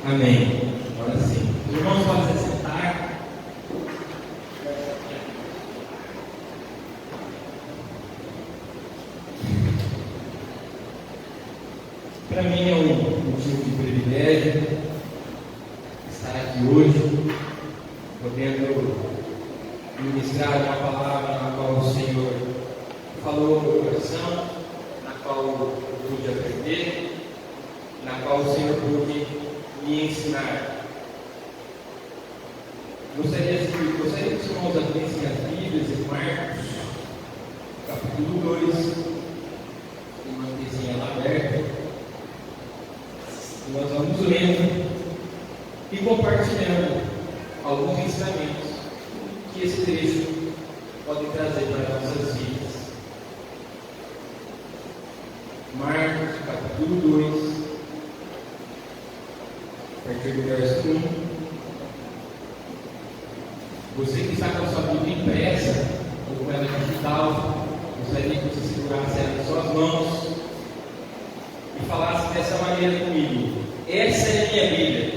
Amém. Agora sim. Os irmãos podem se sentar. Para mim é um motivo de privilégio estar aqui hoje, podendo ministrar uma palavra na qual o Senhor falou ao meu coração, na qual eu pude aprender, na qual o Senhor pôde me ensinar. Gostaria que os irmãos abrissem as Bíblias em Marcos, capítulo 2, e mantessem ela aberta. Nós vamos lendo e compartilhando alguns ensinamentos que esse trecho pode trazer para as nossas vidas. Marcos, capítulo 2, a partir do verso 1. Você que está com a sua Bíblia impressa, ou com ela digital, gostaria que você segurasse ela em suas mãos e falasse dessa maneira comigo: essa é a minha Bíblia.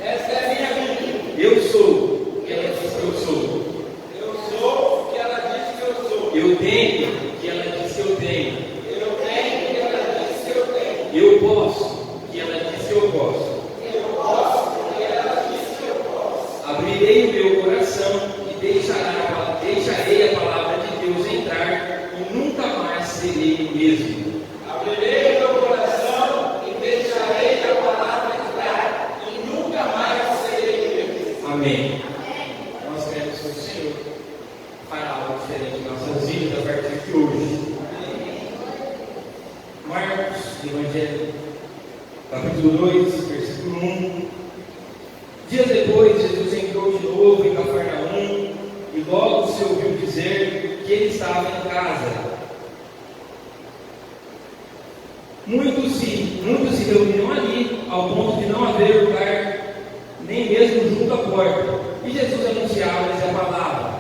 Essa é a minha Bíblia. Eu sou o que ela diz que eu sou. Eu sou o que ela diz que eu sou. Eu tenho o que ela diz que eu tenho. Eu tenho o que ela diz que eu tenho. Eu posso o que ela diz que eu posso. Eu posso o que ela diz que eu posso. Abrirei o meu coração e deixarei a palavra de Deus entrar e nunca mais serei o mesmo. Abrirei o meu coração e deixarei a palavra entrar e nunca mais serei o mesmo. Amém. Nós queremos que o Senhor fará algo diferente em nossas vidas a partir de hoje. Marcos, Evangelho, capítulo 2, versículo 1. Dias depois, Jesus entrou de novo em Cafarnaum e logo se ouviu dizer que ele estava em casa. Muitos se reuniram ali, ao ponto de não haver lugar nem mesmo junto à porta. E Jesus anunciava-lhes a palavra.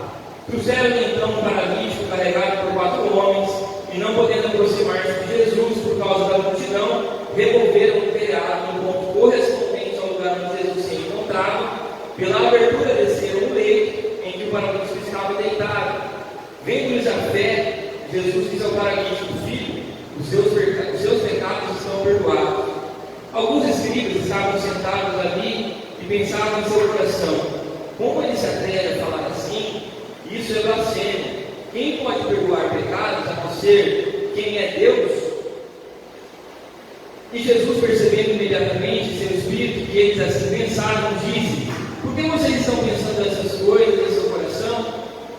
Trouxeram então um paralítico carregado por 4 homens, e não podendo aproximar-se de Jesus por causa da multidão, revolveram o telhado no ponto correspondente ao lugar onde Jesus se encontrava. Pela abertura desceram o leito em que o paralítico estava deitado. Vendo-lhes a fé, Jesus disse ao paralítico: filho, os seus pecados estão perdoados. Alguns escribas estavam sentados ali e pensavam em seu coração: como ele se atreve a falar assim? Isso é blasfêmia. Quem pode perdoar pecados a não ser quem é Deus? E Jesus, percebendo imediatamente em seu espírito que eles assim pensavam, disse: por que vocês estão pensando essas coisas em seu coração?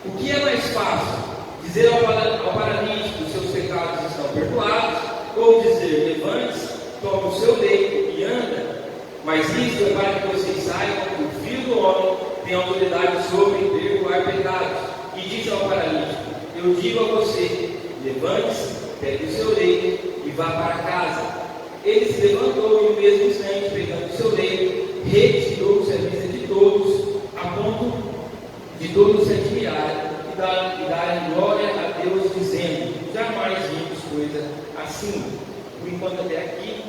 O que é mais fácil? Dizer ao paralítico: seus pecados estão perdoados, ou dizer: levante-se, toma o seu leito e anda? Mas isto é para que vocês saibam que o Filho do Homem tem autoridade sobre perdoar pecados. E diz ao paralítico: eu digo a você, levante-se, pegue o seu leito e vá para casa. Ele se levantou e no mesmo instante, pegando o seu leito, retirou-se à vista de todos, a ponto de todos se admirarem e darem glória a Deus, dizendo: jamais vimos coisa assim. Por enquanto até aqui.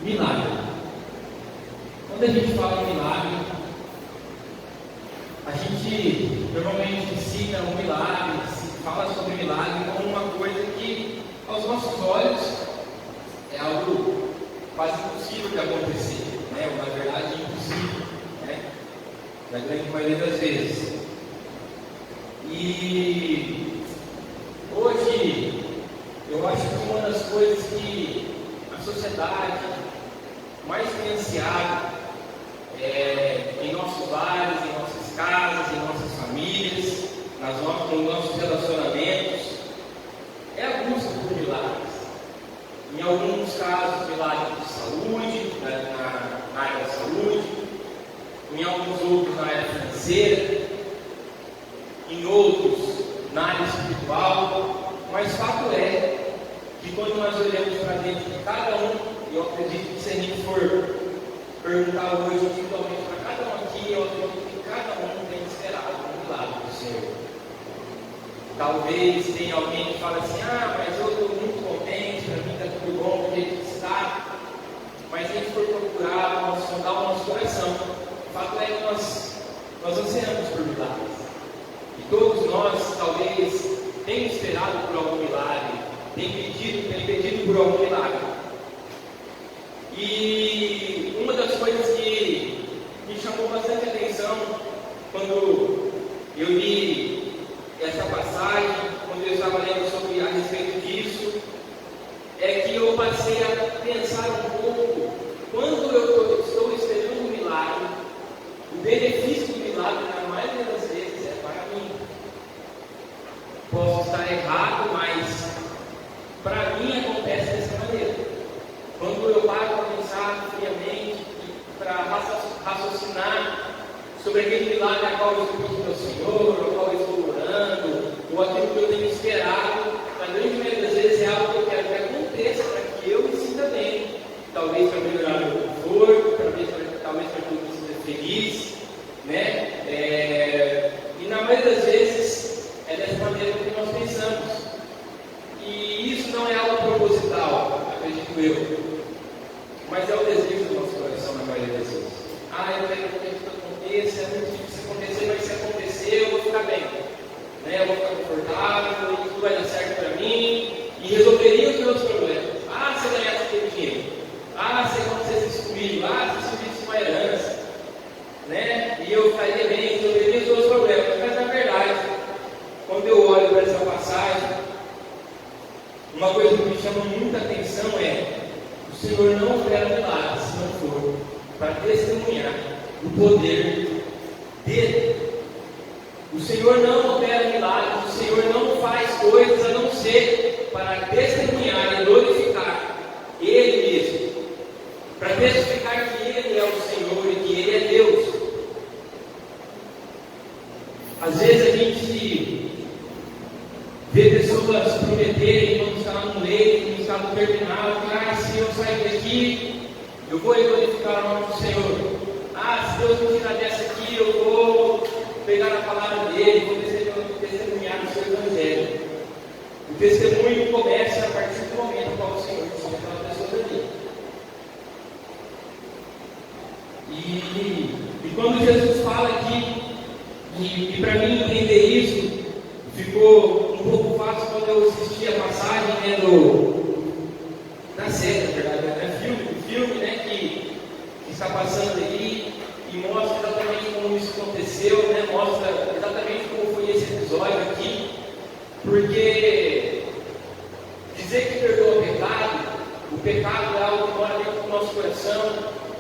Milagre. Quando a gente fala em milagre, a gente normalmente ensina um milagre, fala sobre milagre como uma coisa que, aos nossos olhos, é algo quase impossível de acontecer, né? Ou, na verdade, impossível, né? Na grande maioria das vezes. E hoje, eu acho que uma das coisas que a sociedade mais tem ansiado em nossos lares, em nossas casas, em nossas famílias, nos nossos relacionamentos, é a busca por milagres. Em alguns casos, milagres de saúde, na área da saúde, em alguns outros na área financeira, em outros na área espiritual, mas fato é que quando nós olhamos para dentro de cada um, e eu acredito que se a gente for perguntar hoje individualmente para cada um aqui, eu acredito que cada um tem esperado um milagre do Senhor. Talvez tenha alguém que fala assim, mas eu estou muito contente, para mim está tudo bom, do jeito que está. Mas a gente for procurar, sondar o nosso coração. O fato é que nós ansiamos por milagres. E todos nós, talvez, tenham esperado por algum milagre, tenham pedido por algum milagre. E uma das coisas que me chamou bastante atenção quando eu li essa passagem, quando eu estava lendo sobre a respeito disso, é que eu passei a pensar um pouco, quando eu estou esperando um milagre, o benefício do milagre, na maioria das vezes, é para mim. Posso estar errado, mas para mim acontece dessa maneira. Quando eu paro para pensar friamente, para raciocinar sobre aquele milagre a qual eu estou pedindo ao Senhor, ao qual eu estou orando, ou aquilo que eu tenho esperado, na grande maioria das vezes é algo que eu quero que aconteça para que eu me sinta bem. Talvez para melhorar meu conforto, talvez para que eu me sinta feliz, né? E na maioria das vezes é dessa maneira que nós pensamos. E isso não é algo proposital, acredito eu, mas é o desejo do nosso coração na maioria das vezes. Eu quero que isso aconteça, é muito difícil acontecer, mas se acontecer eu vou ficar bem, né? Eu vou ficar confortável, e tudo vai dar certo para mim, e resolveria os meus problemas. Se eu ganhasse aquele dinheiro, se acontecesse isso comigo, se surgisse uma herança, né? E eu ficaria bem, resolveria os meus problemas. Mas na verdade, quando eu olho para essa passagem, uma coisa que me chama muita atenção é: o Senhor não opera milagres se não for para testemunhar o poder dele. O Senhor não opera milagres, o Senhor não faz coisas a não ser para testemunhar e glorificar Ele mesmo, para testificar que Ele é o Senhor e que Ele é Deus. Às vezes a gente vê pessoas prometerem quando está no leito, no estado terminal, que se eu sair daqui, eu vou glorificar o nome do Senhor. Se Deus me tirar dessa aqui, eu vou pegar a palavra dele, vou testemunhar o seu evangelho. O testemunho começa a partir do momento em qual o Senhor chama aquela pessoa ali. E quando Jesus fala aqui, e para mim entender isso, ficou um pouco fácil quando eu assisti a passagem na série, na verdade, filme, né, que está passando ali, e mostra exatamente como isso aconteceu, né, mostra exatamente como foi esse episódio aqui, porque dizer que perdoa o pecado é algo que mora dentro do nosso coração,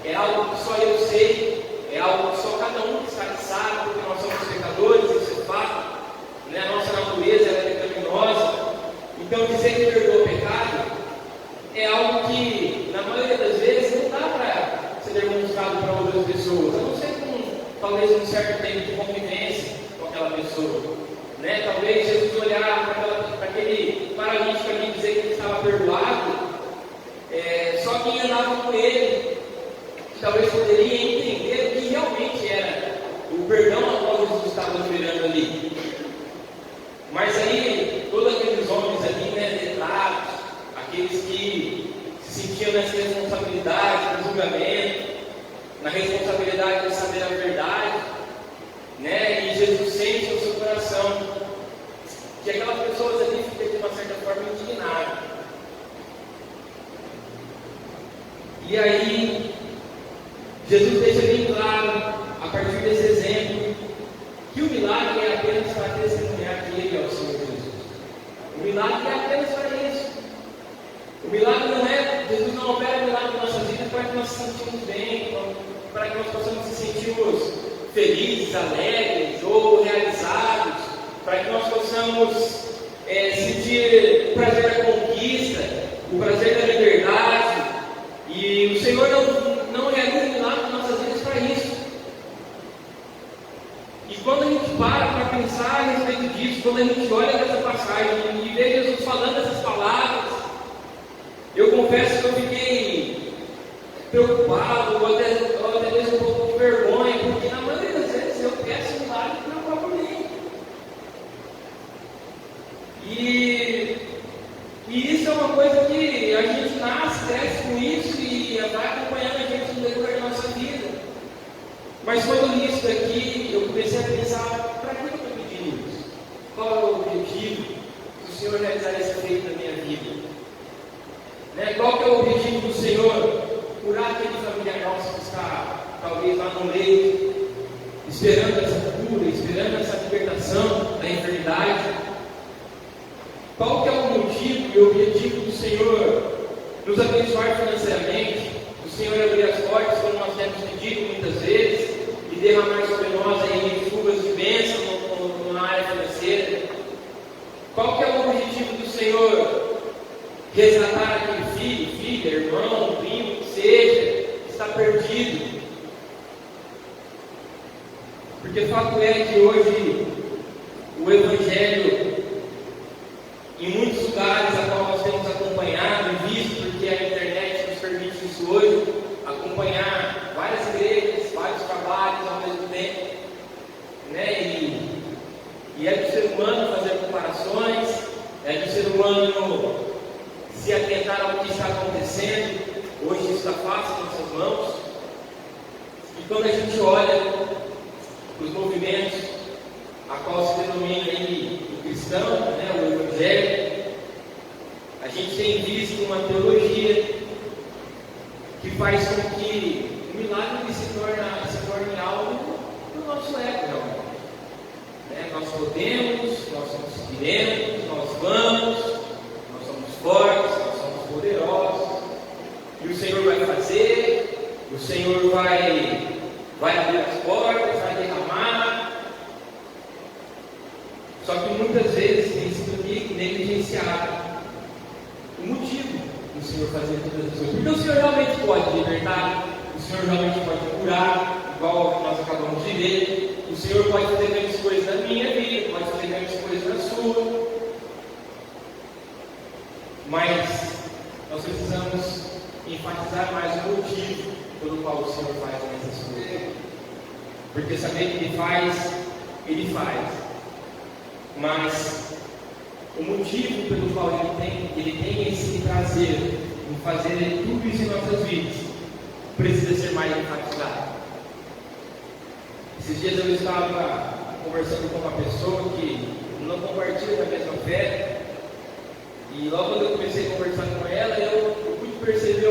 é algo que só eu sei, é algo que só cada um que está aqui sabe, porque nós somos pecadores, isso é fato, né? A nossa natureza é pecaminosa. Então dizer que perdoa o pecado é algo que, na maioria das vezes, não dá para ser demonstrado para outras pessoas, a não ser com talvez um certo tempo de convivência com aquela pessoa, né? Talvez Jesus olhar para aquele paralítico ali e dizer que ele estava perdoado, só quem andava com ele talvez poderia entender o que realmente era o perdão a qual Jesus estava liberando ali. Mas aí, todos aqueles homens ali, né, letrados, aqueles que se sentiam nessa responsabilidade do julgamento, na responsabilidade de saber a verdade, né, e Jesus sente no seu coração que aquelas pessoas ali ficam de uma certa forma indignadas. E aí, Jesus deixa bem claro, a partir desse exemplo, que o milagre é apenas para testemunhar que Ele é o Senhor Jesus. O milagre é apenas para isso. O milagre não é, Jesus não opera o milagre em nossas vidas para que nós nos sentimos bem, para que nós possamos nos sentirmos felizes, alegres ou realizados, para que nós possamos sentir o prazer da conquista, o prazer da liberdade. E o Senhor não realiza milagre em nossas vidas para isso. E quando a gente para pensar a respeito disso, quando a gente olha essa passagem e vê Jesus falando essas palavras, eu confesso que eu fiquei preocupado, ou até mesmo um pouco de vergonha, porque na maioria das vezes eu peço milagre para o meu próprio bem. uma coisa que a gente nasce, cresce com isso e vai acompanhando a gente no decorrer da nossa vida. Mas quando eu li isso daqui, eu comecei a pensar, para que eu estou pedindo isso? Qual é o objetivo do Senhor realizar esse feito na minha vida? Né? Qual que é o objetivo do Senhor curar aquele familiar nosso que está talvez lá no leito, esperando essa cura, esperando essa libertação da enfermidade? Qual que é o motivo e o objetivo do Senhor nos abençoar financeiramente, do Senhor abrir as portas, como nós temos pedido muitas vezes, e derramar sobre nós aí chuvas de bênção na área financeira? Qual que é o objetivo do Senhor resgatar aquele filho, filha, irmão, primo, que seja, que está perdido? Porque o fato é que hoje o Evangelho, em muitos lugares a qual nós temos acompanhado e visto, porque a internet nos permite isso hoje, acompanhar várias igrejas, vários trabalhos ao mesmo tempo, né? E é do ser humano fazer comparações, é do ser humano se atentar ao que está acontecendo. Hoje isso está fácil em nossas mãos. E quando a gente olha os movimentos a qual se denomina aí o cristão, né, o evangelho, a gente tem visto uma teologia que faz com que o milagre se torne algo do nosso ego, não. Né? Nós podemos, nós conseguiremos, nós vamos, nós somos fortes, nós somos poderosos, e o Senhor vai fazer, o Senhor vai abrir as portas, vai derramar. Só que muitas vezes tem sido negligenciado o motivo do Senhor fazer todas as coisas. Porque o Senhor realmente pode libertar, o Senhor realmente pode curar, igual nós acabamos de ver. O Senhor pode fazer grandes coisas na minha vida, pode fazer grandes coisas na sua. Mas nós precisamos enfatizar mais o motivo pelo qual o Senhor faz essas coisas. Porque saber que Ele faz. Mas o motivo pelo qual Ele tem esse prazer em fazer tudo isso em nossas vidas precisa ser mais enfatizado. Esses dias eu estava conversando com uma pessoa que não compartilha da mesma fé, e logo quando eu comecei a conversar com ela, eu pude perceber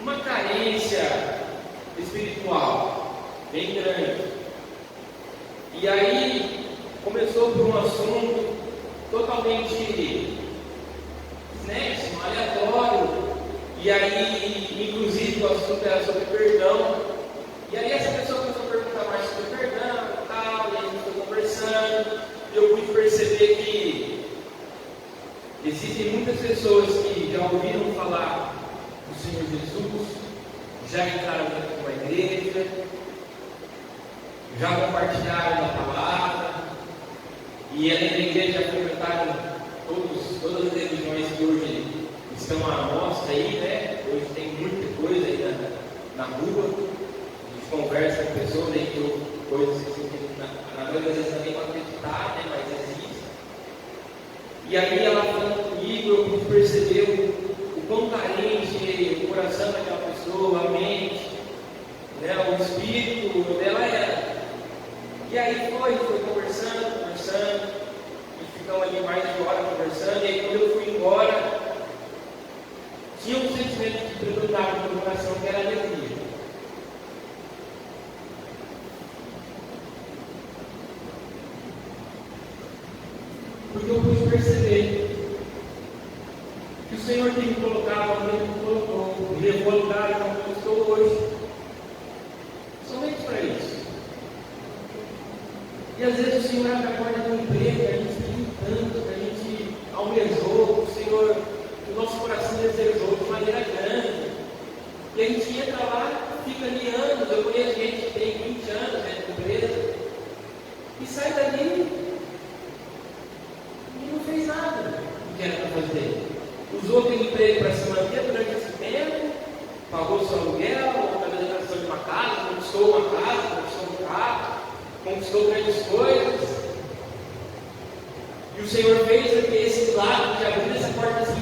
uma carência espiritual bem grande. E aí começou por um assunto totalmente desnécio, aleatório, e aí inclusive o assunto era sobre perdão. E aí essa pessoa começou a perguntar mais sobre perdão e tal, e a gente foi conversando, e eu pude perceber que existem muitas pessoas que já ouviram falar do Senhor Jesus, já entraram dentro de uma igreja, já compartilharam da palavra, e além da igreja já frequentaram todas as religiões que hoje estão à mostra aí, né? Hoje tem muita coisa aí na rua, a gente conversa com pessoas aí que ouvem coisas que na maioria das vezes não tem para acreditar, né? Mas existe. E aí ela falando comigo, eu pude perceber o quão carente o coração daquela pessoa, a mente, né? O espírito dela era. E aí foi conversando, e ficamos ali mais de hora conversando, e aí quando eu fui embora, tinha um sentimento que predominava no meu coração, que era alegria. Porque eu pude perceber que o Senhor tem me colocado onde Ele me colocou, me levou a lugar onde eu estou hoje, somente para isso. E às vezes o Senhor abre a porta do emprego, que a gente pediu tanto, que a gente almejou, o Senhor, o nosso coração desejou de maneira grande. E a gente entra lá, fica ali anos. Eu conheço gente que tem 20 anos dentro da empresa, e sai dali e não fez nada do que era para fazer. Usou aquele emprego para se manter durante esse tempo, pagou seu aluguel, fez a declaração de uma casa, conquistou uma casa, conquistou um carro, conquistou grandes coisas, e o Senhor fez esse milagre de abrir essa porta dessa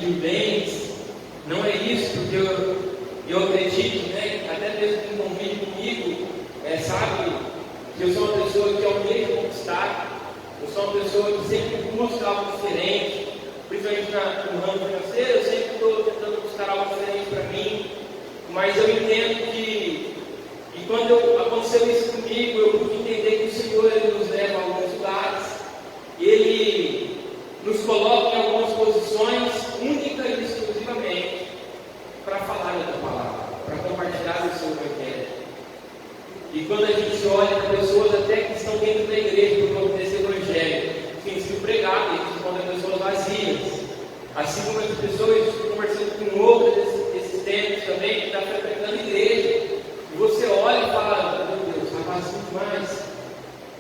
adquirir bens. Não é isso, porque eu acredito, né, até mesmo quem convive comigo, sabe que eu sou uma pessoa que almeja conquistar, eu sou uma pessoa que sempre busca algo diferente, principalmente no ramo financeiro, eu sempre estou tentando buscar algo diferente para mim, mas eu entendo que quando aconteceu isso comigo, eu pude entender que o Senhor Ele nos leva a alguns lugares, Ele nos coloca em algumas posições únicas e exclusivamente para falar da tua palavra, para compartilhar o seu evangelho. E quando a gente olha para pessoas até que estão dentro da igreja por conta desse evangelho, tem sido pregado, a gente encontra pessoas vazias. Assim como as pessoas, estou conversando com outras esses tempos também, que estão frequentando a igreja. E você olha e fala, meu Deus, está vazio demais.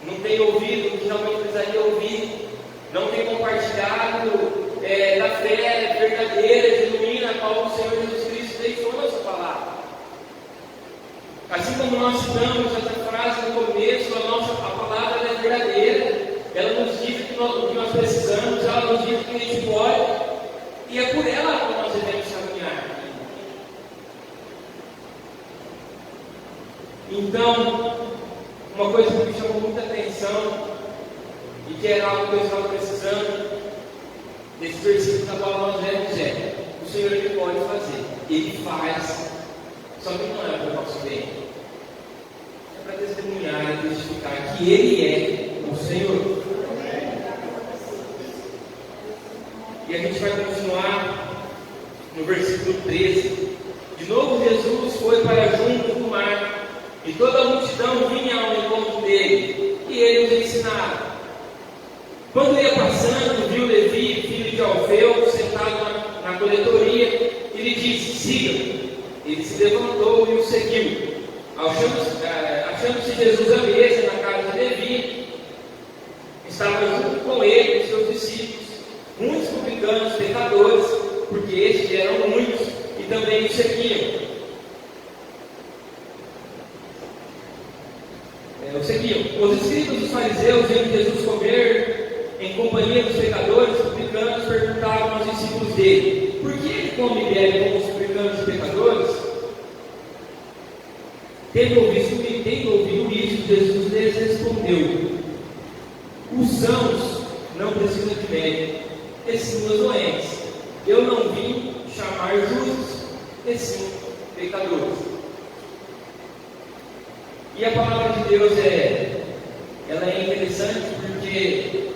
Não tem ouvido o que realmente precisaria ouvir. Não tem compartilhado da fé verdadeira, genuína, a qual o Senhor Jesus Cristo deixou na sua palavra. Assim como nós citamos essa frase no começo, a palavra é verdadeira, ela nos diz o que nós precisamos, ela nos diz o que a gente pode, e é por ela que nós devemos caminhar. Então, uma coisa que me chamou muita atenção, e que era algo que eu estava precisando, nesse versículo da qual nós lemos o Senhor Ele pode fazer, Ele faz, só que não é para o nosso bem, é para testemunhar e testificar que Ele é o Senhor. E a gente vai continuar no versículo 13. De novo Jesus foi para junto do mar, e toda a multidão vinha ao encontro dele, e ele os ensinava. Quando ia passando, viu Levi, filho de Alfeu, sentado na coletoria, e lhe disse, siga-me. Ele se levantou e o seguiu. Achando-se Jesus à mesa na casa de Levi, estava junto com ele e seus discípulos, muitos publicanos, pecadores, porque estes eram muitos, e também o seguiam. Os escribas dos fariseus, vendo Jesus comer em companhia dos pecadores, publicanos, perguntavam aos discípulos dele, por que ele come e bebe com os publicanos e pecadores? Tendo ouvido isso, Jesus lhes respondeu, os sãos não precisam de médico, e sim os doentes. Eu não vim chamar justos, e sim pecadores. E a palavra de Deus ela é interessante porque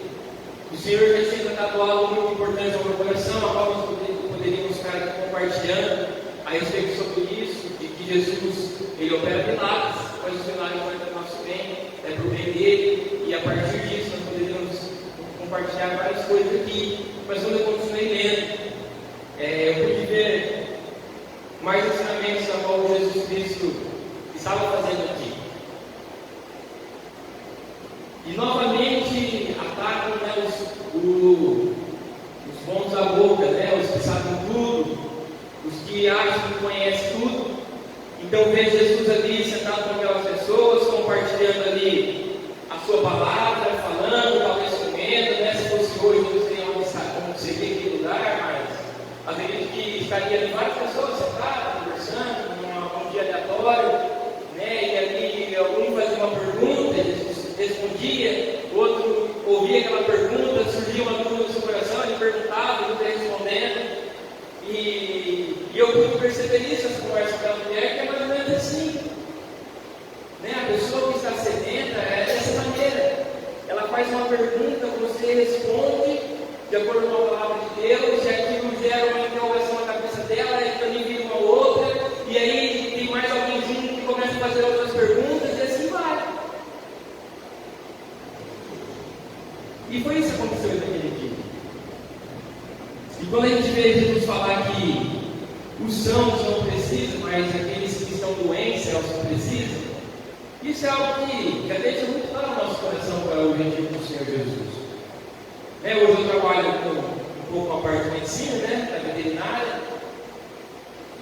o Senhor já tinha tratado algo muito importante ao meu coração, a qual nós poderíamos ficar aqui compartilhando a respeito sobre isso, de que Jesus Ele opera milagres, mas os milagres não é para o nosso bem, é para o bem dele, e a partir disso nós poderíamos compartilhar várias coisas aqui. Mas quando eu continuei lendo, eu pude ver mais ensinamentos da qual Jesus Cristo estava fazendo aqui. E novamente atacam os bons da boca, os que sabem tudo, os que acham que conhecem tudo. Então vejo Jesus ali sentado com aquelas pessoas, compartilhando ali a sua palavra, falando, talvez comendo, se fosse hoje, eu não sei como seria aquele lugar, mas acredito que estaria ali várias pessoas sentadas, conversando, num dia aleatório, e ali algum fazia uma pergunta, Jesus respondia, outro ouvia aquela pergunta, surgia uma dúvida no seu coração, ele perguntava, ele ia respondendo, e eu pude perceber isso, essa conversa com aquela mulher, que é mais ou menos assim, a pessoa que está sedenta é dessa maneira, ela faz uma pergunta, você responde de acordo com a palavra de Deus, e aquilo gera uma interrogação na cabeça dela, e também vira uma outra, e aí tem mais alguém junto que começa a fazer outras perguntas, e assim vai. E foi isso que aconteceu naquele dia. E quando a gente vê Jesus falar que os sãos não precisam, mas aqueles que estão doentes são os que precisam, isso é algo que já deixa muito claro no nosso coração para o objetivo do Senhor Jesus. Hoje eu trabalho um pouco a parte de medicina, da veterinária,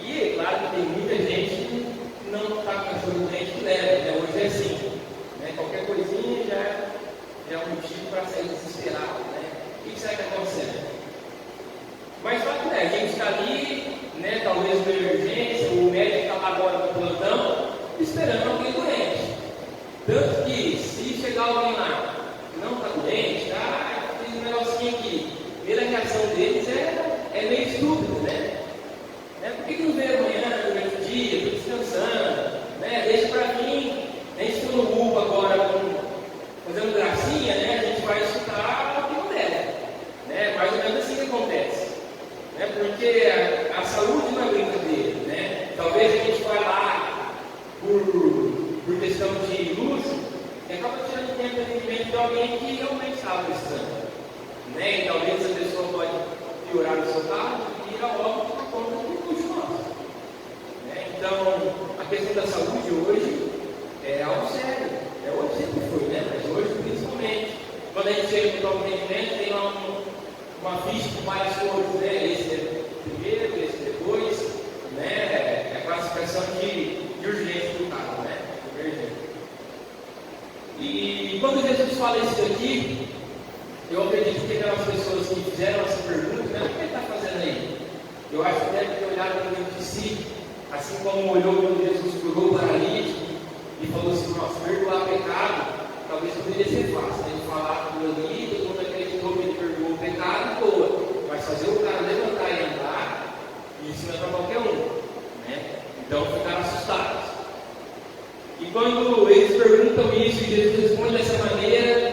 e é claro que tem muita gente que não está com cachorro doente que leva, hoje é assim, qualquer coisinha já é um motivo para sair desesperado, O que será que está acontecendo? Mas fato é, a gente está ali, né, talvez uma emergência, o médico está lá agora no plantão, esperando alguém doente. Tanto que, se chegar alguém lá que não está doente, fiz um negocinho aqui, a primeira reação deles é meio estúpida, né? Por que não veio amanhã, durante o dia, estou descansando, né? Deixa para mim, a gente está no grupo agora, fazendo gracinha, né? A gente vai escutar o que não deve, né? Mais ou menos assim que acontece, né? Porque a saúde não é brincadeira, né? Talvez a gente vá lá por questão de luxo e acaba tirando tempo de atendimento de alguém que realmente estava precisando, né? E talvez a pessoa pode piorar o seu carro e ir ao óbito por conta do luxo nosso, né? Então, a questão da saúde hoje é algo sério. Hoje sempre foi, né? Mas hoje principalmente. Quando a gente chega no topo atendimento, tem uma ficha com várias cores, né? Esse é primeiro, esse depois, né? É a classificação de urgência do carro, né? E quando Jesus fala isso aqui, eu acredito que aquelas pessoas que fizeram essa pergunta, né? O que ele está fazendo aí? Eu acho que deve ter olhado para dentro de si, assim como olhou quando Jesus curou o paralítico e falou assim: nossa, perdoar pecado, talvez poderia ser fácil, né? Ele falar aquilo ali, todo mundo acreditou que ele perdoou o pecado, boa, mas fazer o cara levantar e andar, isso não é para qualquer um, né? Então ficaram assustados. E quando eles perguntam isso e Jesus responde dessa maneira,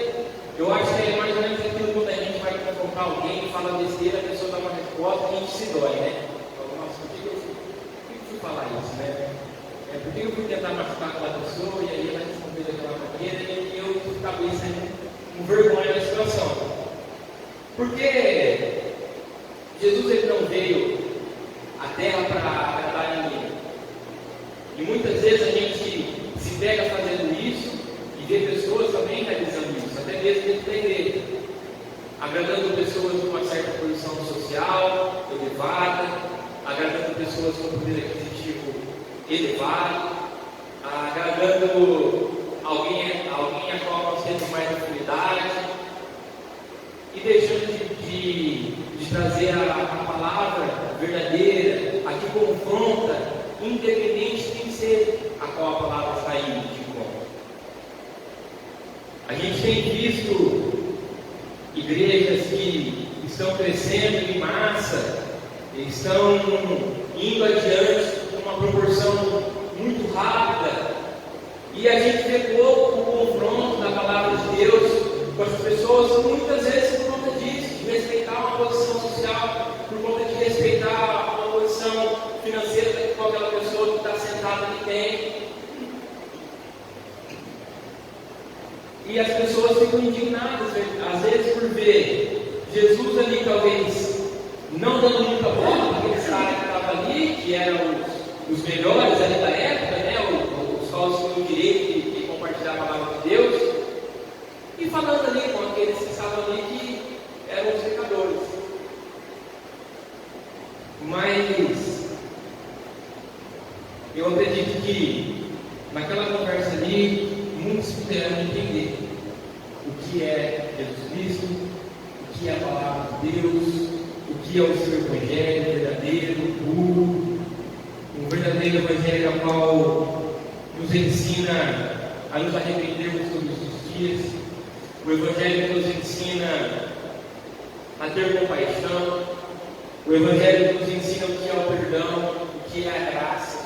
eu acho que é mais ou menos aquilo quando a gente vai confrontar alguém e fala besteira, a pessoa dá uma resposta e a gente se dói, né? Fala, nossa, por que eu fui falar isso, né? Por que eu fui tentar machucar aquela pessoa e aí ela respondeu daquela maneira e eu acabei sendo com vergonha da situação? Porque Jesus ele não veio à Terra para agradar ninguém. E muitas vezes a gente se pega fazendo isso e vê pessoas também realizando isso, até mesmo dentro da igreja, agradando pessoas com uma certa posição social elevada, agradando pessoas com poder aquisitivo elevado, agradando alguém a qual nós temos mais afinidade, e deixando de trazer a palavra verdadeira, a que confronta, independente de quem ser a qual a palavra está indo de encontro. A gente tem visto igrejas que estão crescendo em massa, estão indo adiante com uma proporção muito rápida, e a gente vê pouco o confronto da palavra de Deus com as pessoas, muitas vezes por conta disso, de respeitar uma posição social, por conta de respeitar uma posição financeira que aquela pessoa que está sentada ali tem. E as pessoas ficam indignadas, às vezes, por ver Jesus ali, talvez, não dando muita bola para aqueles caras que estavam ali, que eram os melhores ali da época, né? Os quais tinham o direito de compartilhar a palavra de Deus, e falando ali com aqueles que estavam ali que eram os pecadores. Mas eu acredito que naquela conversa ali, muitos puderam entender o que é Jesus Cristo, o que é a palavra de Deus, o que é o seu evangelho verdadeiro, puro, um verdadeiro evangelho ao qual nos ensina a nos arrependermos todos os dias, o evangelho que nos ensina a ter compaixão, o evangelho que nos ensina o que é o perdão, o que é a graça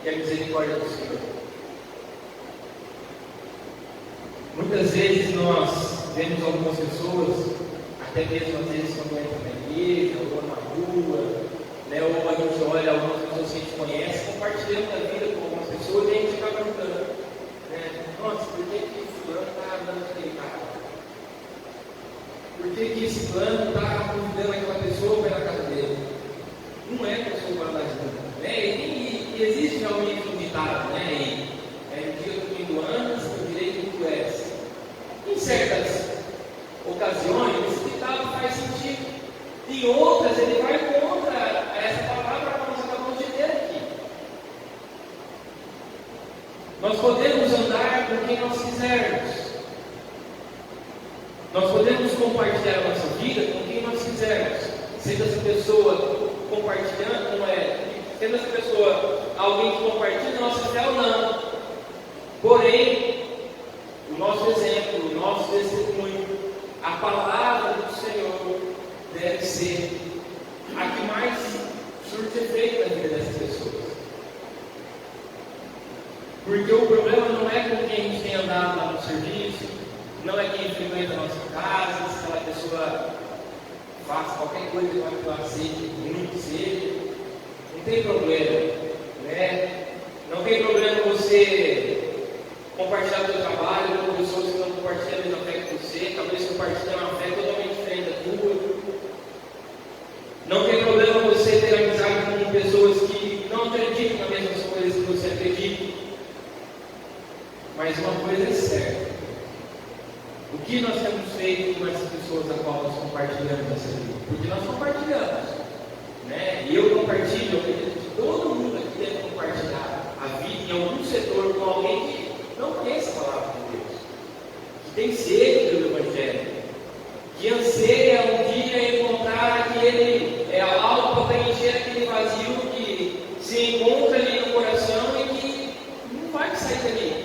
e a misericórdia do Senhor. Muitas vezes nós vemos algumas pessoas, até mesmo às vezes quando entra na igreja, ou na rua, né, ou a gente olha algumas pessoas que a gente conhece, compartilhando a vida com algumas pessoas, e a gente acaba perguntando, né, nossa, por que fulano está andando aquele carro? Por que esse plano está convidando aquela pessoa para ir na casa dele? Não é pessoa para andar junto, né? E existe realmente um ditado, né? Um dia do fim do ano, o direito que tu és. Em certas ocasiões, esse ditado faz sentido. Em outras, ele vai contra essa palavra que nós acabamos de ter aqui. Nós podemos andar com quem nós quisermos. Nós podemos compartilhar a nossa vida com quem nós quisermos. Sendo essa pessoa compartilhar alguém que compartilha a nossa fé ou não. Porém, o nosso exemplo, o nosso testemunho, a palavra do Senhor deve ser a que mais surte efeito na vida dessas pessoas. Porque o problema não é com quem a gente tem andado lá no serviço, não é quem frequenta a nossa casa, se aquela pessoa faz qualquer coisa que ela aceite, muito seja, não tem problema, né? Não tem problema você compartilhar o seu trabalho com pessoas que não compartilham a mesma fé que você, talvez compartilhar uma fé totalmente diferente da tua. Não tem problema você ter amizade com pessoas que não acreditam nas mesmas coisas que você acredita. Mas uma coisa é certa: o que nós temos feito com essas pessoas a qual nós compartilhamos essa vida? Porque nós compartilhamos, né? E eu compartilho, eu acredito que todo mundo aqui deve compartilhar a vida em algum setor com alguém que não conhece a palavra de Deus, que tem sede pelo Evangelho, que anseia um dia encontrar aquele algo para preencher aquele vazio que se encontra ali no coração e que não vai sair dali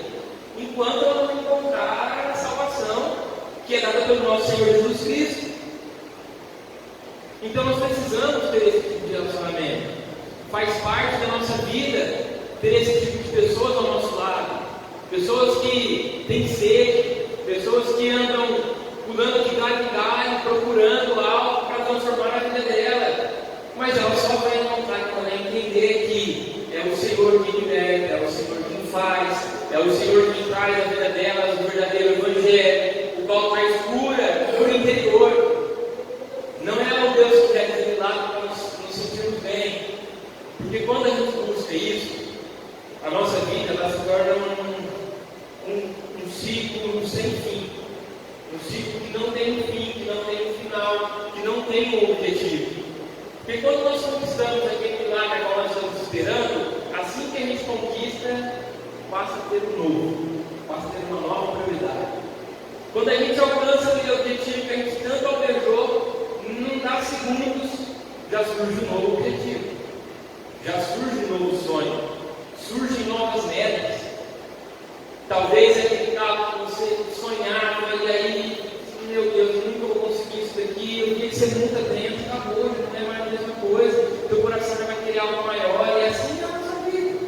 enquanto ela não encontrar a salvação que é dada pelo nosso Senhor Jesus Cristo. Então nós precisamos ter esse tipo de relacionamento. Faz parte da nossa vida ter esse tipo de pessoas ao nosso lado. Pessoas que têm sede, pessoas que andam pulando de galho em galho, procurando algo para transformar a vida dela. Mas ela só vai encontrar quando ela entender que é o Senhor que liberta, é o Senhor que faz, é o Senhor que traz a vida delas o verdadeiro Evangelho, o qual traz cura por interior. Não é o Deus que quer dizer lá para nos sentirmos bem. Porque quando a gente busca isso, a nossa vida ela se torna um ciclo sem fim. Um ciclo que não tem um fim, que não tem um final, que não tem um objetivo. Porque quando nós conquistamos aquele milagre que nós estamos esperando, assim que a gente conquista, passa a ter um novo, passa a ter uma nova prioridade. Quando a gente alcança aquele objetivo que a gente tanto almejou, não dá segundos, já surge um novo objetivo, já surge um novo sonho, surgem novas metas. Talvez aquele carro que você sonhava e aí, meu Deus, eu nunca vou conseguir isso daqui, eu vi que você nunca dentro, acabou, não é mais a mesma coisa, teu coração vai querer algo maior, e assim é a nossa vida.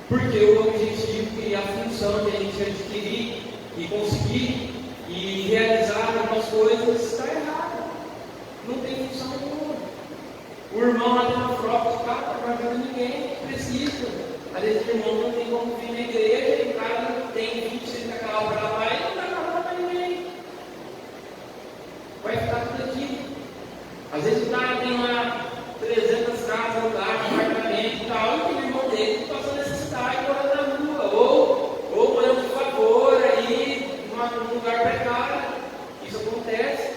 Porque o objetivo e a função de a gente adquirir e conseguir e realizar algumas coisas está errado. Não tem função nenhuma. O irmão lá tem uma frota de carro, não vai ajudar ninguém, precisa. Às vezes o irmão não tem como vir na igreja, e o cara não tem 20 carro para lá e não dá carro para ninguém. Vai ficar tudo aqui. Às vezes o cara tem lá 300 casas, apartamento e tal, e o irmão dele passando necessidade morando na rua, ou morando de favor aí, num lugar precário. Isso acontece.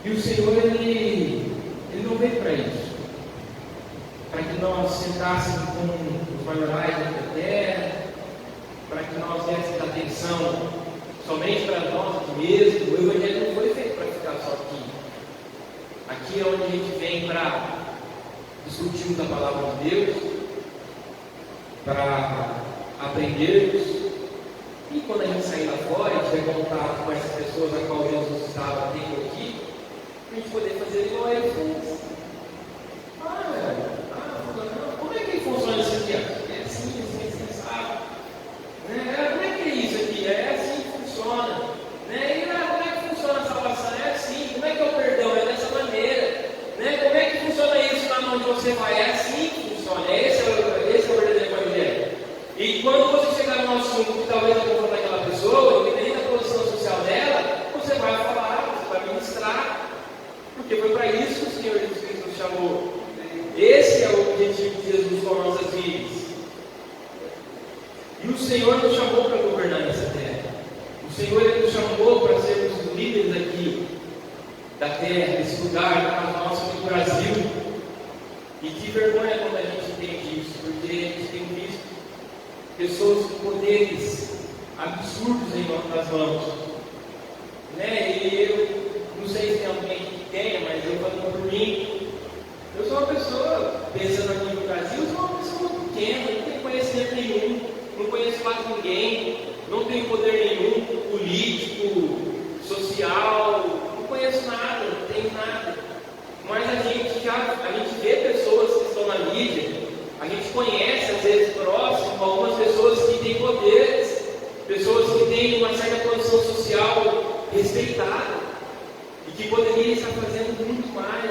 E o Senhor, ele não veio para isso. Para que nós sentássemos com os maiorais da terra, para que nós dessemos atenção somente para nós mesmos. O Evangelho não foi feito para ficar só aqui. Aqui é onde a gente vem para discutirmos a palavra de Deus, para aprendermos. E quando a gente sair lá fora, a gente vai contar com essas pessoas a qual Jesus estava tendo aqui, para a gente poder fazer igual a ele fez. Como é que funciona isso aqui? É assim, sabe? Né? Como é que é isso aqui? É assim que funciona. Né? E como é que funciona a salvação? É assim. Como é que é o perdão? É dessa maneira. Né? Como é que funciona isso lá onde você vai? É assim que funciona. Esse é o verdadeiro Evangelho. E quando você chegar num assunto que talvez eu vou daquela pessoa, independente da posição social dela, você vai falar, você vai ministrar. Porque foi para isso que o Senhor Jesus Cristo nos chamou. Esse é o objetivo de Jesus com as nossas vidas. E o Senhor nos chamou para governar essa terra. O Senhor nos chamou para sermos os líderes aqui da terra, desse lugar, nosso aqui no Brasil. E que vergonha quando a gente entende isso, porque a gente tem visto pessoas com poderes absurdos em nas mãos. Né? E eu não sei se tem alguém que tenha, mas eu falando por mim, não tem nada. Mas a gente vê pessoas que estão na mídia, a gente conhece, às vezes, próximo, algumas pessoas que têm poderes, pessoas que têm uma certa posição social respeitada, e que poderiam estar fazendo muito mais,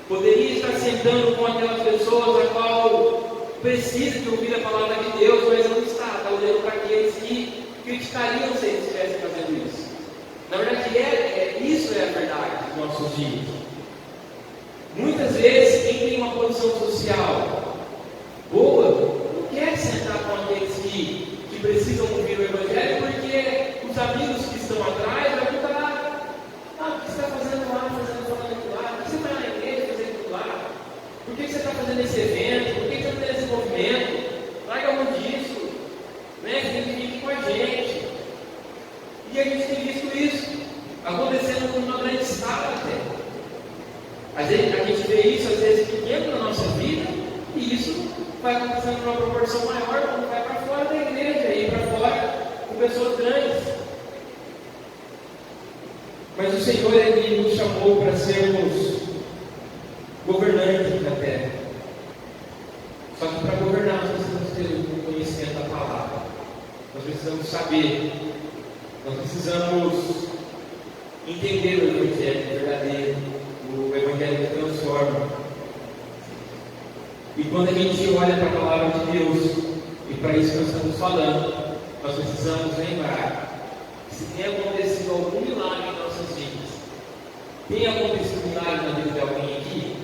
poderia estar sentando com aquelas pessoas a qual precisa de ouvir a palavra de Deus, mas não está olhando para aqueles que criticariam se eles estivessem fazendo isso. Na verdade, isso é a verdade dos nossos dias. Muitas vezes, quem tem uma posição social boa, não quer sentar com aqueles que precisam ouvir o Evangelho, porque os amigos que estão atrás vão falar: o que você está fazendo lá, falando aquilo lá? Por que você vai na igreja fazendo aquilo lá? Por que você está fazendo esse evento? Por que você está fazendo esse movimento? Larga a mão disso, né? Tem que vir com a gente. E a gente tem visto isso acontecendo numa grande escala até. A gente vê isso às vezes pequeno na nossa vida, e isso vai acontecendo numa proporção maior quando vai para fora da igreja e para fora com pessoas grandes. Mas o Senhor, Ele nos chamou para sermos governantes da terra. Só que para governar nós precisamos ter o conhecimento da palavra. Nós precisamos saber. Nós precisamos entender o Evangelho verdadeiro, o Evangelho que transforma. E quando a gente olha para a palavra de Deus, e para isso que nós estamos falando, nós precisamos lembrar que se tem acontecido algum milagre em nossas vidas, tem acontecido milagre na vida de alguém aqui?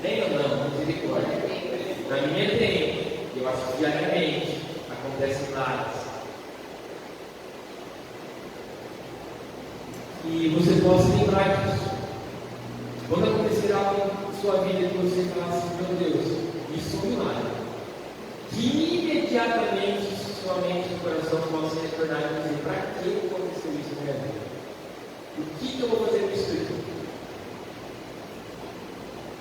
Tem ou não? Misericórdia. Na minha tem. Eu acho que diariamente acontece milagres. E você possa lembrar disso. Quando acontecer algo na sua vida que você fala assim: meu Deus, isso é um milagre, que imediatamente sua mente e coração possam retornar e dizer: para que aconteceu isso na minha vida? O que eu vou fazer com isso aqui?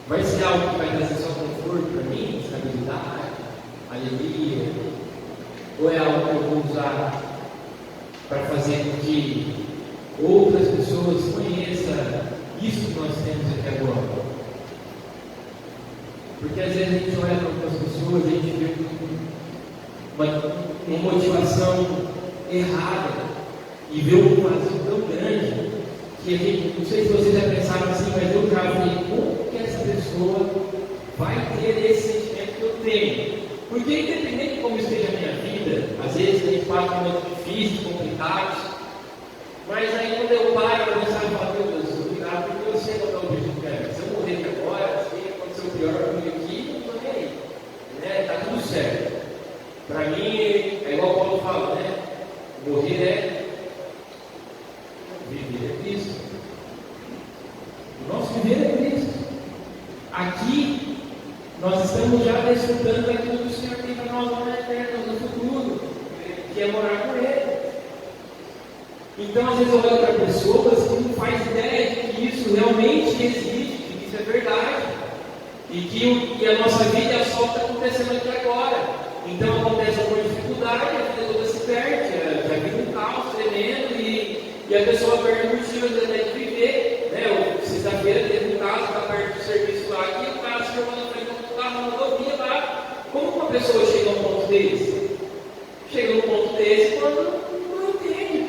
Vai ser algo que vai trazer só conforto para mim, estabilidade, alegria? Ou é algo que eu vou usar para fazer com que outras pessoas conheçam isso que nós temos aqui agora? Porque às vezes a gente olha para outras pessoas e a gente vê uma motivação errada e vê um vazio tão grande que a gente, não sei se vocês já pensaram assim, mas eu já falei: como que essa pessoa vai ter esse sentimento que eu tenho? Porque independente de como esteja a minha vida, às vezes a gente passa por momentos difíceis, complicados, mas aí quando eu paro para pensar, eu falo: meu Deus, obrigado, porque eu sei qual é o objetivo que é. Se eu morrer aqui agora, se aconteceu o pior comigo aqui, não estou nem aí, né? Está tudo certo. Para mim, é igual o Paulo fala, né? Morrer é viver é Cristo. O nosso viver é Cristo. Aqui, nós estamos já desfrutando daquilo que o Senhor tem para nós lá na eterna, no futuro, que é morar com Ele. Então, às vezes eu olho para pessoas que não fazem ideia de que isso realmente existe, de que isso é verdade, e que a nossa vida só está acontecendo aqui agora. Então acontece alguma dificuldade, a vida toda se perde, já vira um caos tremendo, e a pessoa perde o motivo até de viver. Né? Sexta-feira teve um caso, está perto do serviço lá, que o cara chegou na frente do carro, na rodovia lá. Como uma pessoa chega a um ponto desse? Chega a um ponto desse quando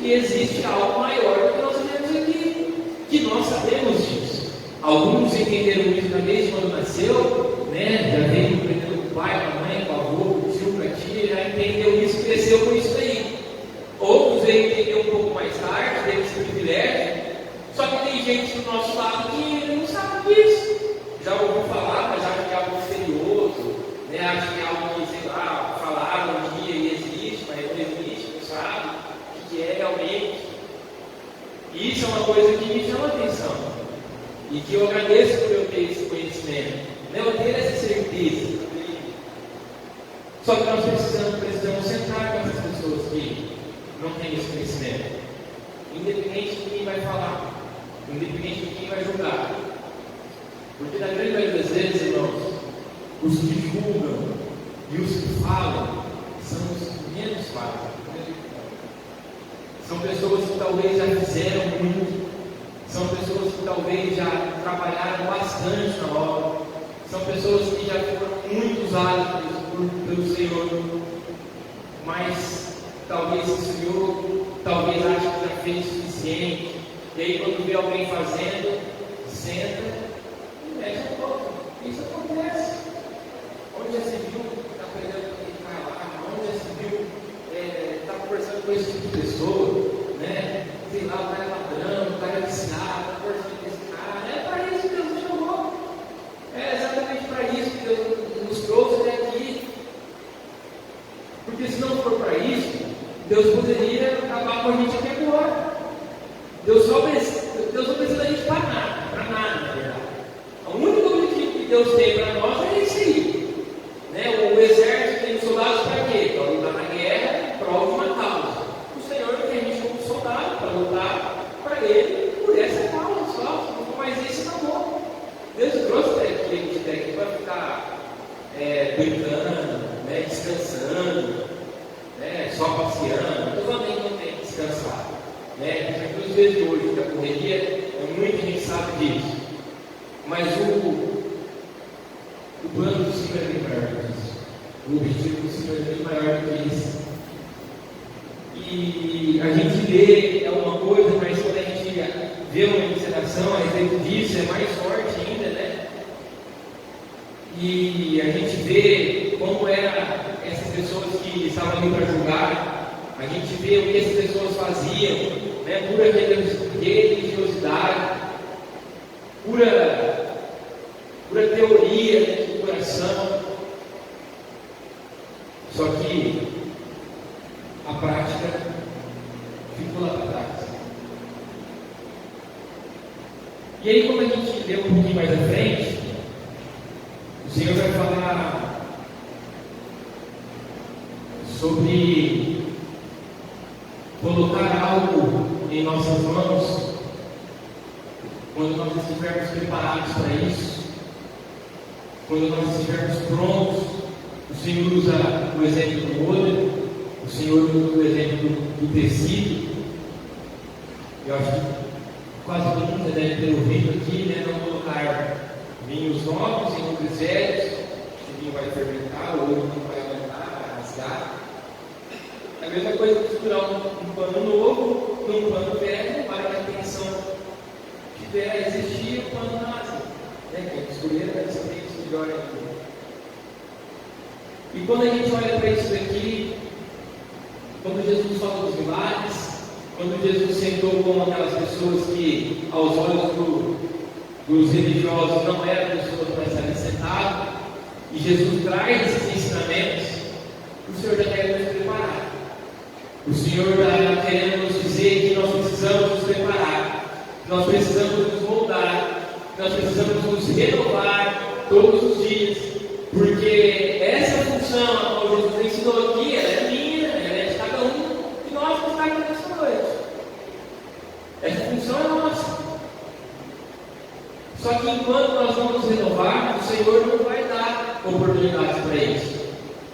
que existe algo maior do que nós vemos aqui, que nós sabemos disso. Alguns entenderam isso desde quando nasceu, né? Já veio aprendendo com o pai, com a mãe, com o avô, com o tio, com a tia, já entendeu isso, cresceu com isso aí. Outros veio entender um pouco mais tarde, teve esse privilégio, só que tem gente do nosso lado que não sabe disso. Já ouviu falar, mas acha que é algo misterioso, né? Acha que é algo que, sei lá, falaram um dia e existe, mas não existe, não sabe que é realmente. E isso é uma coisa que me chama a atenção e que eu agradeço por eu ter esse conhecimento, né? Eu ter essa certeza. Só que nós precisamos sentar com essas pessoas que não têm esse conhecimento, independente de quem vai falar, independente de quem vai julgar, porque na grande maioria das vezes, irmãos, os que julgam e os que falam são os que menos falam. São pessoas que talvez já fizeram muito, São pessoas que talvez já trabalharam bastante na obra. São pessoas que já foram muito usadas pelo Senhor. Mas talvez se esfriou, talvez ache que já fez o suficiente. E aí quando vê alguém fazendo, senta e mexe a boca. Isso acontece. Onde já se viu, está perdendo aquele cara, onde já se viu, está conversando com esse tipo de pessoa, né? Sei lá, o cara é ladrão, o cara é viciado, está conversando com esse cara. É para isso que Deus nos chamou. É exatamente para isso que Deus nos trouxe até aqui. Porque se não for para isso, Deus poderia acabar com a gente aqui agora. Deus não precisa da gente para nada, na verdade. O único objetivo que Deus tem para nós é esse aí. Né? O exército tem soldados para quê? Para lutar na guerra, para alguma causa. O Senhor tem a gente como soldado para lutar para Ele por essa causa só. Se não for mais isso, acabou. Deus trouxe até aqui para ficar brincando, né? Descansando, né? Só passeando. Eu também não tenho que descansar. Né? Nos dias de hoje, da correria, muita gente sabe disso. Mas o plano do Senhor é bem maior do que isso. O objetivo do Senhor é bem maior do que isso. E a gente vê uma coisa, mas quando a gente vê uma ilustração a respeito disso, é mais forte ainda, né? E a gente vê como eram essas pessoas que estavam ali para julgar. A gente vê o que essas pessoas faziam, né? Pura religiosidade, pura teoria, né, do coração. Só que a prática ficou lá para trás. E aí, quando a gente lê um pouquinho mais à frente, o Senhor vai falar sobre colocar algo em nossas mãos quando nós estivermos preparados para isso, quando nós estivermos prontos. O Senhor usa o exemplo do molho, o Senhor usa o exemplo do tecido. Eu acho que quase todo mundo deve ter ouvido aqui, né? Não colocar vinhos novos em outros velhos, o vinho vai fermentar, o ouro não vai aumentar, vai rasgar. É a mesma coisa que costurar um pano novo num pano velho, para que a tensão tiver existir, o pano rasga. Né? Quem costureira deve saber isso melhor ainda. E quando a gente olha para isso daqui, quando Jesus falou dos milagres, quando Jesus sentou com aquelas pessoas que, aos olhos dos religiosos, não eram pessoas para estarem sentados, e Jesus traz esses ensinamentos, o Senhor já quer nos preparar. O Senhor está querendo nos dizer que nós precisamos nos preparar, nós precisamos nos moldar, nós precisamos nos renovar todos os dias, porque essa função a qual Jesus ensinou aqui, ela é minha, ela é de cada um de nós que está aqui nessa noite. Essa função é nossa. Só que enquanto nós não nos renovarmos, o Senhor não vai dar oportunidades para isso.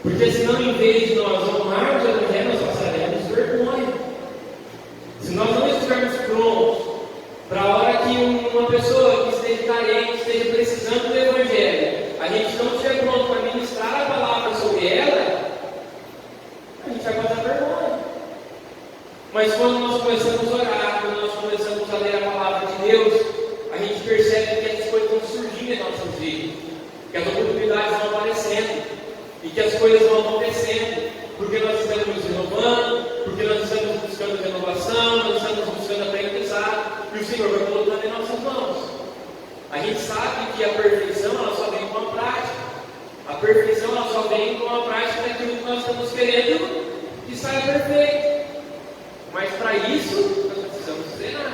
Porque senão, em vez de nós honrarmos o Evangelho, nós passaremos vergonha. Se nós não estivermos prontos para a hora que uma pessoa que esteja carente, esteja precisando do Evangelho, a gente não estiver pronto para ministrar a palavra sobre ela, a gente vai passar vergonha. Mas quando nós começamos a orar, quando nós começamos a ler a palavra de Deus, a gente percebe que essas coisas vão surgindo em nossas vidas, que as oportunidades vão aparecendo e que as coisas vão acontecendo, porque nós estamos nos renovando, porque nós estamos buscando renovação, nós estamos buscando aprendizado, e o Senhor vai colocando em nossas mãos. A gente sabe que a perfeição ela só vem com a prática. A perfeição ela só vem com a prática daquilo que nós estamos querendo que saia perfeito. Mas para isso, nós precisamos treinar,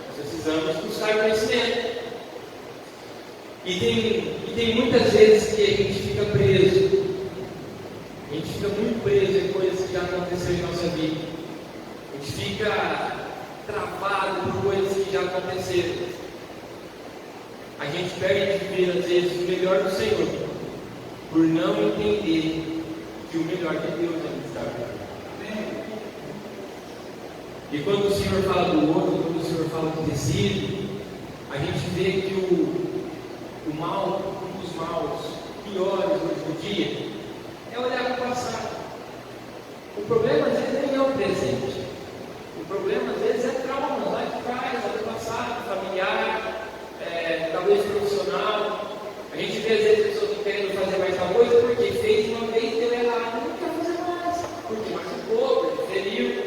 nós precisamos buscar conhecimento. E tem muitas vezes que a gente fica preso. A gente fica muito preso em coisas que já aconteceram em nossa vida. A gente fica travado por coisas que já aconteceram. A gente perde de ver, às vezes, o melhor do Senhor, por não entender que o melhor de Deus ainda está vindo. E quando o Senhor fala do ouro, quando o Senhor fala do tecido, vê que o mal, um dos maus piores hoje no dia, é olhar para o passado. O problema às vezes nem é o presente. O problema às vezes é trauma lá de trás, lá do passado, familiar, talvez profissional. A gente vê às vezes pessoas não querendo fazer mais tal coisa porque fez uma vez e deu errado, não quer fazer mais, porque machucou, porque feriu,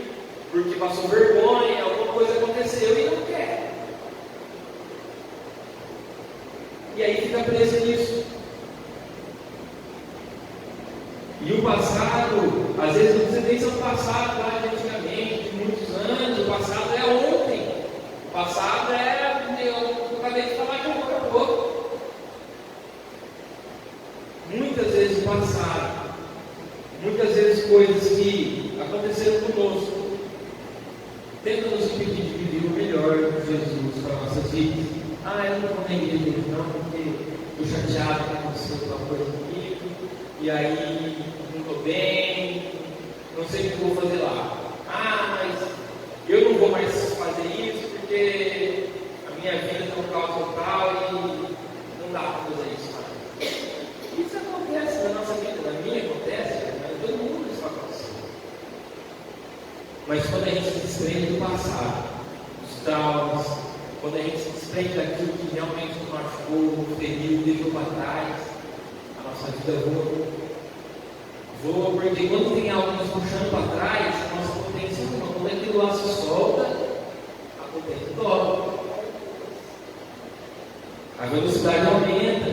porque passou vergonha, alguma coisa aconteceu e não quer. E aí fica preso nisso. E o passado, às vezes não precisa nem ser o passado lá de antigamente, de muitos anos, o passado é ontem. O passado eu acabei de falar de agora há pouco. Muitas vezes o passado, muitas vezes coisas que aconteceram conosco, tentam nos impedir de viver o melhor de Jesus para nossas vidas. Eu não vou na igreja não, porque estou chateado que aconteceu alguma coisa comigo, e aí não estou bem, não sei o que eu vou fazer lá. Mas eu não vou mais fazer isso porque a minha vida está no caos total e não dá para fazer isso mais. Isso acontece na nossa vida, na minha acontece, mas todo mundo isso acontece. Mas quando a gente se desprende do passado, dos traumas, quando a gente se desprende daquilo que realmente nos machucou, nos feriu, deixou para trás, a nossa vida voa, porque quando tem algo nos puxando para trás, a nossa potência não. Quando aquilo lá se solta, a potência dobra. A velocidade aumenta,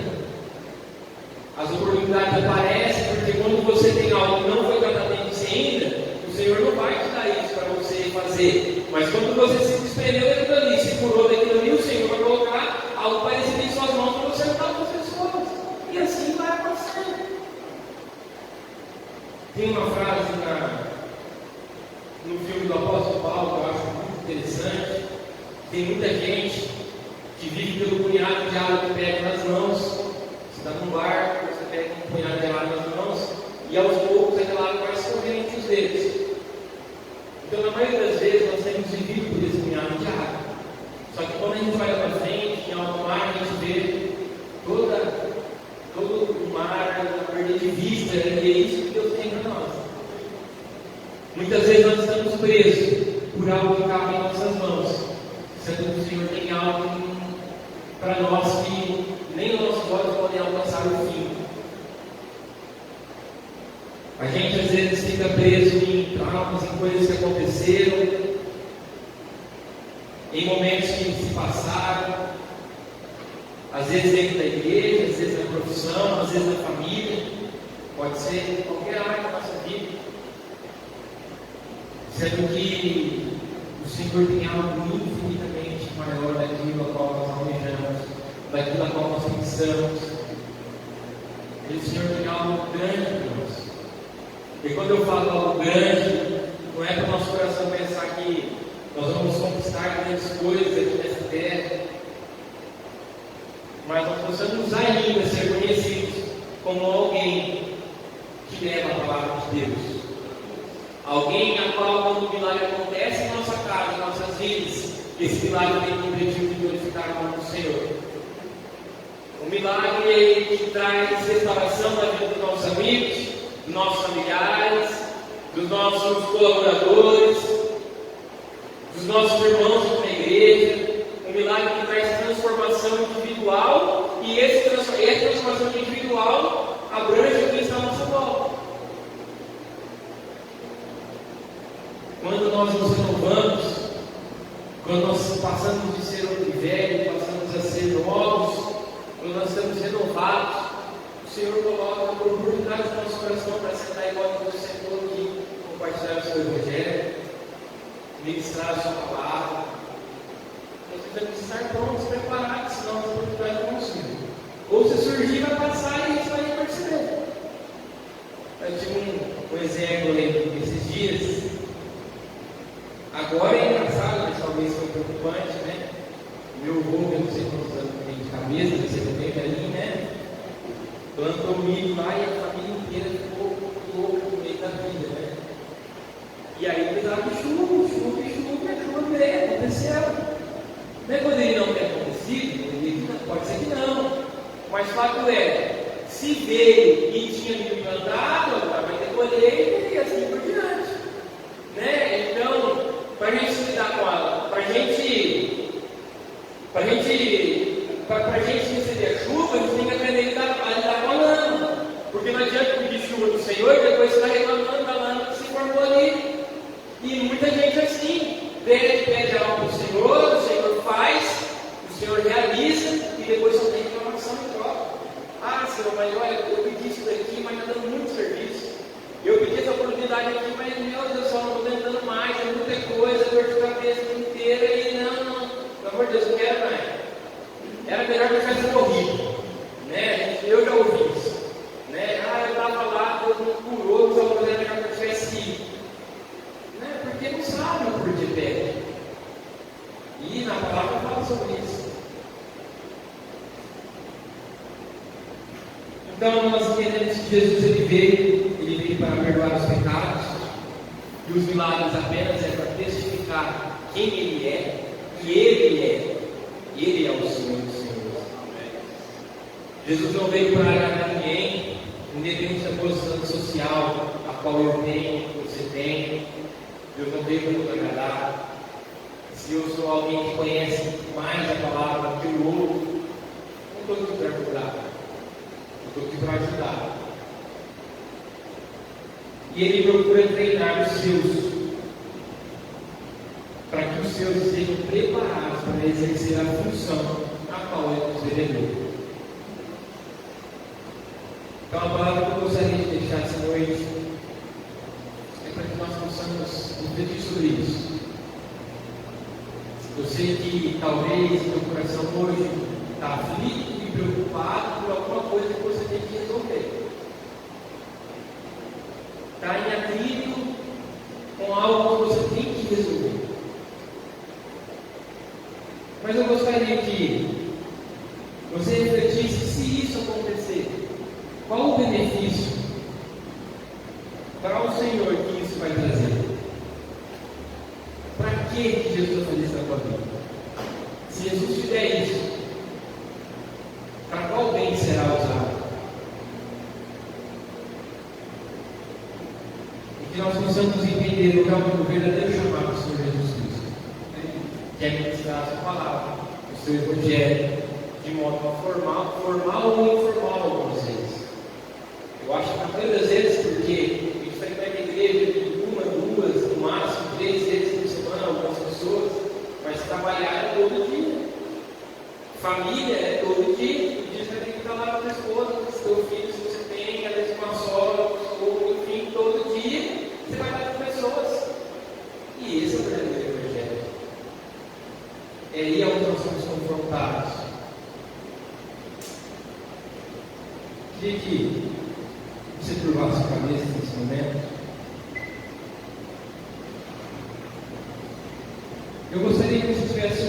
as oportunidades aparecem, porque quando você tem algo que não foi tratado em você ainda, o Senhor não vai te dar isso para você fazer. Mas quando você se desprendeu daquilo ali, se curou daquilo ali, o Senhor vai colocar algo parecido em suas mãos para você ajudar outras pessoas. E assim vai acontecendo. Tem uma frase no filme do apóstolo Paulo que eu acho muito interessante. Tem muita gente que vive pelo punhado de água que pega nas mãos. Você está num barco, você pega um punhado de água nas mãos e aos poucos aquela água vai escorrendo entre os dedos. Então, na maioria das vezes, nós temos vivido por esse punhado de água. Só que quando a gente vai para frente, em alto mar, a gente vê todo o mar, a perda de vista, e é isso que Deus tem para nós. Muitas vezes nós estamos presos por algo que cabe em nossas mãos, sendo que o Senhor tem algo para nós que nem os nossos olhos podem alcançar o fim. A gente às vezes fica preso em traumas, em coisas que aconteceram, em momentos que se passaram, às vezes dentro da igreja, às vezes na profissão, às vezes na família, pode ser em qualquer área da nossa vida, sendo que o Senhor tem algo infinitamente maior daquilo a qual nós almejamos, daquilo a qual nós pensamos. E o Senhor tem algo grande para nós. E quando eu falo algo grande, não é para o nosso coração pensar que nós vamos conquistar grandes coisas aqui nessa terra, mas nós possamos ainda ser conhecidos como alguém que leva a palavra de Deus. Alguém a qual, quando o milagre acontece em nossa casa, em nossas vidas, esse milagre tem o objetivo de glorificar o nome do Senhor. O milagre que traz restauração da vida dos nossos amigos, dos nossos familiares, dos nossos colaboradores, dos nossos irmãos na igreja. Um milagre que traz transformação individual, e essa transformação individual abrange quem está à nossa volta. Quando nós nos renovamos, quando nós passamos de ser homem velho, passamos a ser novos, quando nós estamos renovados, o Senhor coloca a oportunidade do nosso coração para sentar igual que você sentou aqui, compartilhar o seu evangelho, ministrar a sua palavra. Nós temos que estar prontos, preparados, senão a oportunidade não surge. Ou se surgir, vai passar e a gente vai perceber. Eu tive um exemplo aí esses dias. Agora é engraçado, mas talvez foi preocupante, né? Meu avô, eu não sei quantos anos tem de cabeça, não sei quanto tempo ali, né? Plantou milho lá e a família inteira ficou louca no meio da vida, né? E aí precisava de chuva, e a chuva veio, aconteceu. Não é quando ele não ter acontecido, ele fato é, se veio e tinha vindo plantado, agora vai ter colheita e assim por diante. Né? Então, para a gente lidar com ela, para a gente receber a chuva, a gente tem que aprender a lidar com a lama. Porque não adianta pedir chuva do Senhor e depois você está reclamando da lama que se formou ali. E muita gente assim, pede algo para o Senhor faz, o Senhor realiza e depois só tem reclamação e troca. Ah, Senhor, mas olha, eu pedi isso daqui, mas está dando muito serviço. Eu pedi essa oportunidade aqui, mas meu Deus do céu, não estou tentando mais, é muita coisa, dor de cabeça inteira e não, pelo amor de Deus, não quero mais. Era melhor que eu tivesse morrido, né? Eu já ouvi isso, né? Ah, eu estava lá, Deus não curou, mas eu era melhor que eu tivesse ido, né? Porque não sabe o porquê pede. E na palavra fala sobre isso. Então nós entendemos que Jesus ele veio para perdoar os pecados, e os milagres apenas é para testificar quem Ele é, e Ele é o Senhor dos Senhores. Jesus não veio para agradar ninguém, independente da posição social a qual eu tenho, você tem. Deus não veio para nos agradar. Se eu sou alguém que conhece mais a palavra que o outro, não estou aqui para ajudar, eu estou aqui para ajudar. E Ele procura treinar os seus, para que os seus estejam preparados para exercer a função a qual Ele nos delegou. Então a palavra que eu gostaria de deixar essa noite é para que nós possamos refletir sobre isso. Eu sei que talvez meu coração hoje está aflito e preocupado por alguma coisa que você tem que resolver. Está em atrito com algo que você tem que resolver. Mas eu gostaria que você refletisse se isso acontecer. Qual o benefício para o Senhor que isso vai trazer? Para que Jesus vai fazer isso na tua vida? Se Jesus fizer isso, para qual bem será usado? E que nós possamos entender o verdadeiro chamado do Senhor Jesus Cristo, que é ministrar a sua palavra, o seu evangelho, de modo formal ou informal algumas vezes. Eu acho que na maioria das vezes, porque a gente frequenta a igreja de uma, duas, no máximo 3 vezes por semana, algumas pessoas, mas trabalhar é todo dia. Família é todo dia. E diz que tem que estar lá com a tua esposa, com o teu filho, se você tem, às vezes com a sogra, ou enfim, todo dia, você vai estar com pessoas. E esse é o verdadeiro evangelho. É aí onde nós somos confrontados. Queria que você curvasse a cabeça nesse momento. Eu gostaria que você tivesse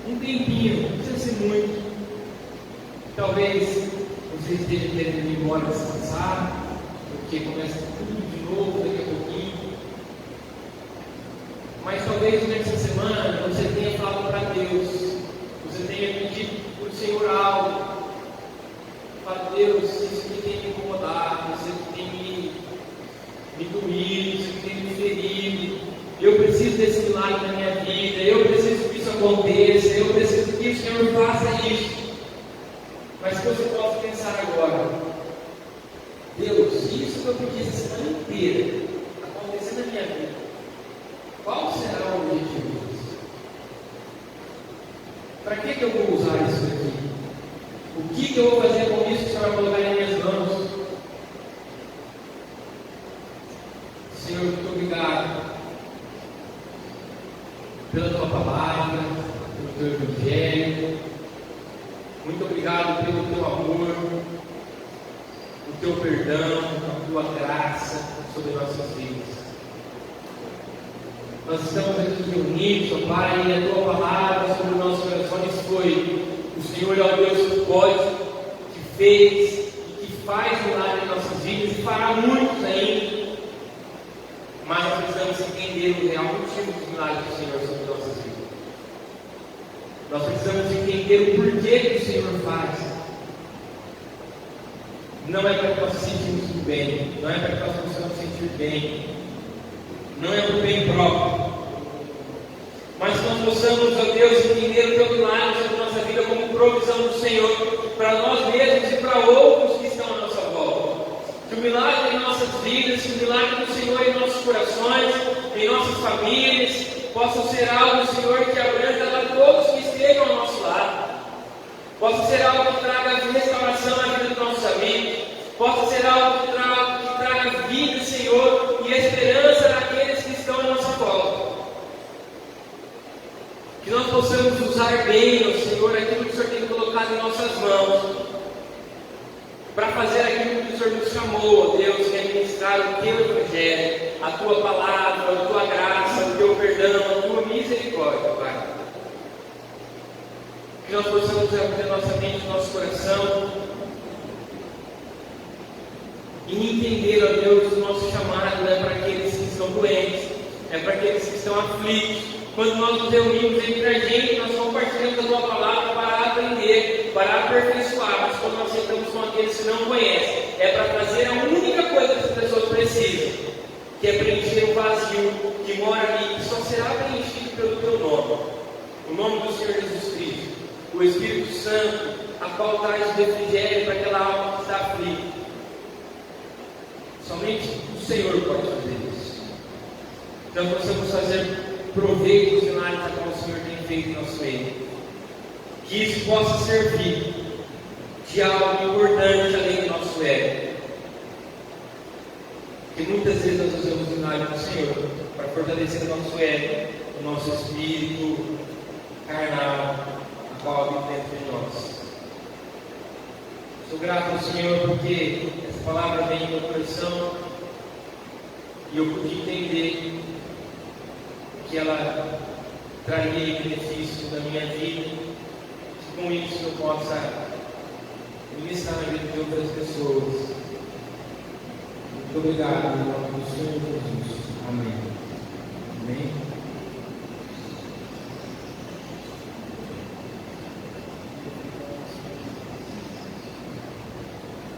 um tempinho, não precisa ser muito. Talvez você esteja querendo ir embora descansar, porque começa tudo de novo daqui a pouquinho. Mas talvez nessa semana você tenha falado para Deus, você tenha pedido para o Senhor algo. Fala, Deus, isso que tem me incomodado, isso que tem me doído, isso que tem me ferido. Eu preciso desse milagre na minha vida, eu preciso que isso aconteça, eu preciso que o Senhor faça isso. Mas que você possa pensar agora, Deus, isso que eu pedi essa semana inteira acontecer na minha vida, qual será o objetivo disso? Para que eu vou usar isso aqui? O que eu vou fazer com isso que o Senhor vai colocar em minhas mãos? Senhor, muito obrigado pela tua palavra, pelo teu evangelho. Muito obrigado pelo teu amor, o teu perdão, a tua graça sobre nossas vidas. Nós estamos aqui reunidos, ó Pai, e a tua palavra sobre os nossos corações foi: o Senhor é o Deus que pode, que fez e que faz milagre em nossas vidas e fará muitos ainda. Mas nós precisamos entender o real motivo dos milagres do Senhor sobre nossas vidas. Nós precisamos entender o porquê que o Senhor faz. não é para que nós nos sentimos bem, não é para que nós possamos sentir bem, não é para o bem próprio, mas que nós possamos, ó Deus, entender o teu milagre sobre a nossa vida como provisão do Senhor, para nós mesmos e para outros que estão à nossa volta. Que o milagre em nossas vidas, que o milagre do Senhor em nossos corações, em nossas famílias, possa ser algo, Senhor, que abranja a todos que estejam ao nosso lado. Possa ser algo que traga restauração na vida dos nossos amigos. Possa ser algo que traga vida, Senhor, e esperança naqueles que estão à nossa volta. Que nós possamos usar bem, ó Senhor, aquilo que o Senhor tem colocado em nossas mãos, para fazer aquilo que o Senhor nos chamou, ó Deus, que é ministrar o teu Evangelho, a tua palavra, a tua graça, o teu perdão, a tua misericórdia, Pai. Que nós possamos abrir nossa mente e nosso coração e entender, ó Deus, o nosso chamado não é para aqueles que estão doentes, é para aqueles que estão aflitos. Quando nós nos reunimos entre a gente, nós compartilhamos a tua palavra para aprender, para aperfeiçoar, mas quando nós sentamos com aqueles que não conhecem, é para fazer a única coisa que as pessoas precisam, que é preencher o vazio que mora ali, que só será preenchido pelo teu nome, o nome do Senhor Jesus Cristo, o Espírito Santo, a qual traz o refrigério para aquela alma que está aflita. Somente o Senhor pode fazer isso. Então possamos fazer proveito dos milagres a qual o Senhor tem feito em nosso meio. Que isso possa servir de algo importante além do nosso ego. Porque muitas vezes nós usamos o milagre do Senhor para fortalecer o nosso ego, o nosso espírito carnal, a qual habita dentro de nós. Sou grato ao Senhor porque essa palavra vem em meu coração e eu pude entender que ela traria benefício na minha vida, que com isso eu possa ministrar na vida de outras pessoas. Muito obrigado, em nome do Senhor Jesus. Amém. Amém.